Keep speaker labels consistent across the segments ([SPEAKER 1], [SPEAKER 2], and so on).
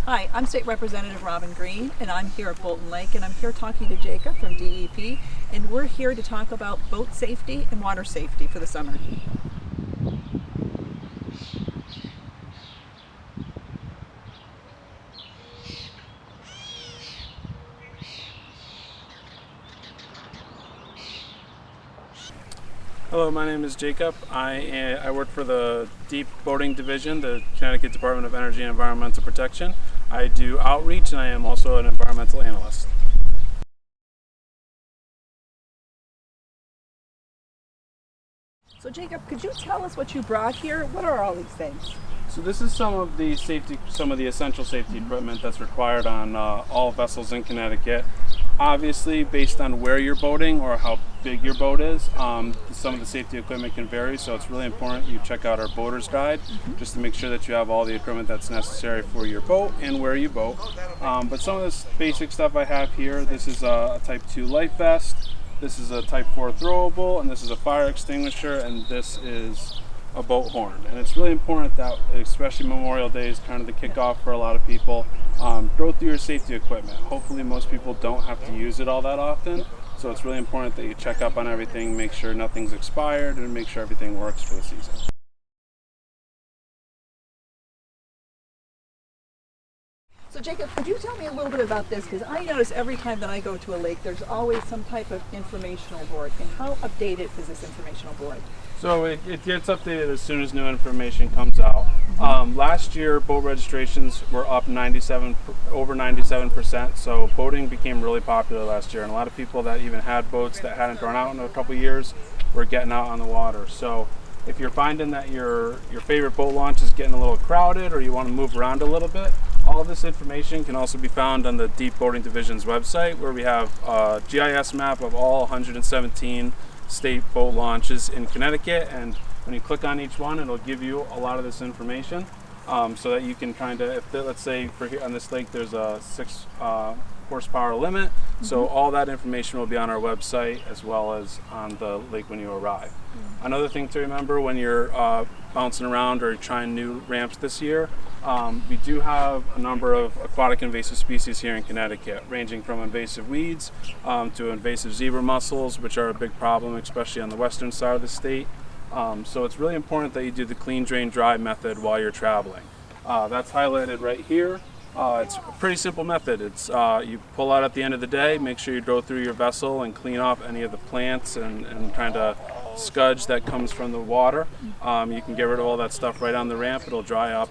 [SPEAKER 1] Hi, I'm State Representative Robin Green, and I'm here at Bolton Lake, and I'm here talking to Jacob from DEP, and we're here to talk about boat safety and water safety for the summer.
[SPEAKER 2] Hello, my name is Jacob. I work for the Deep Boating Division, the Connecticut Department of Energy and Environmental Protection. I do outreach, and I am also an environmental analyst.
[SPEAKER 1] So Jacob, could you tell us what you brought here? What are all these things?
[SPEAKER 2] So this is some of the essential safety equipment that's required on all vessels in Connecticut. Obviously, based on where you're boating or how big your boat is, some of the safety equipment can vary, so it's really important you check out our boater's guide just to make sure that you have all the equipment that's necessary for your boat and where you boat. But some of this basic stuff I have here, this is a Type 2 life vest, this is a Type 4 throwable, and this is a fire extinguisher, and this is a boat horn. And it's really important that, especially Memorial Day is kind of the kickoff for a lot of people, go through your safety equipment. Hopefully most people don't have to use it all that often, so it's really important that you check up on everything, make sure nothing's expired, and make sure everything works for the season.
[SPEAKER 1] So Jacob, could you tell me a little bit about this? Because I notice every time that I go to a lake, there's always some type of informational board. And how updated is this informational board?
[SPEAKER 2] So it gets updated as soon as new information comes out. Last year, boat registrations were up over 97%. So boating became really popular last year, and a lot of people that even had boats that hadn't gone out in a couple years were getting out on the water. So if you're finding that your favorite boat launch is getting a little crowded, or you want to move around a little bit, all of this information can also be found on the Deep Boating Division's website, where we have a GIS map of all 117 state boat launches in Connecticut, and when you click on each one, it'll give you a lot of this information, so that you can kind of, let's say on this lake there's a 6 horsepower limit, so all that information will be on our website as well as on the lake when you arrive. Another thing to remember when you're bouncing around or trying new ramps this year, we do have a number of aquatic invasive species here in Connecticut, ranging from invasive weeds to invasive zebra mussels, which are a big problem, especially on the western side of the state. So it's really important that you do the clean, drain, dry method while you're traveling. That's highlighted right here. It's a pretty simple method. It's you pull out at the end of the day, make sure you go through your vessel and clean off any of the plants and kind of scudge that comes from the water. You can get rid of all that stuff right on the ramp. It'll dry up.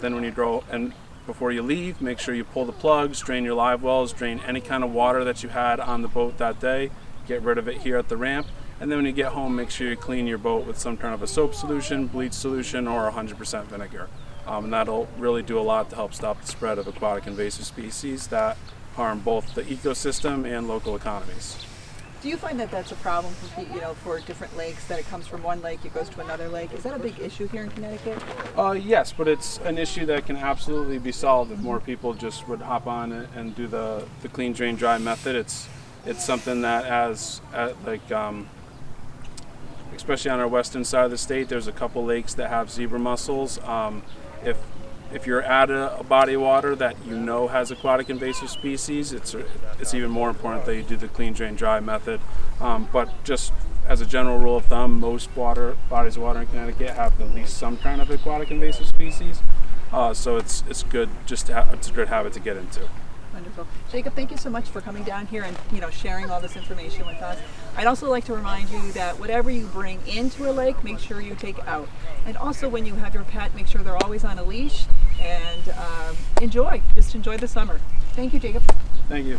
[SPEAKER 2] Then when you go, and before you leave, make sure you pull the plugs, drain your live wells, drain any kind of water that you had on the boat that day, get rid of it here at the ramp. And then when you get home, make sure you clean your boat with some kind of a soap solution, bleach solution, or 100% vinegar. And that'll really do a lot to help stop the spread of aquatic invasive species that harm both the ecosystem and local economies.
[SPEAKER 1] Do you find that that's a problem for different lakes, that it comes from one lake, it goes to another lake? Is that a big issue here in Connecticut?
[SPEAKER 2] Yes, but it's an issue that can absolutely be solved if more people just would hop on it and do the clean, drain, dry method. It's something that especially on our western side of the state, there's a couple lakes that have zebra mussels. If you're at a body of water that you know has aquatic invasive species, it's even more important that you do the clean, drain, dry method. But just as a general rule of thumb, most bodies of water in Connecticut have at least some kind of aquatic invasive species. So it's good it's a good habit to get into.
[SPEAKER 1] Wonderful. Jacob, thank you so much for coming down here and sharing all this information with us. I'd also like to remind you that whatever you bring into a lake, make sure you take out. And also when you have your pet, make sure they're always on a leash, and enjoy the summer. Thank you, Jacob.
[SPEAKER 2] Thank you.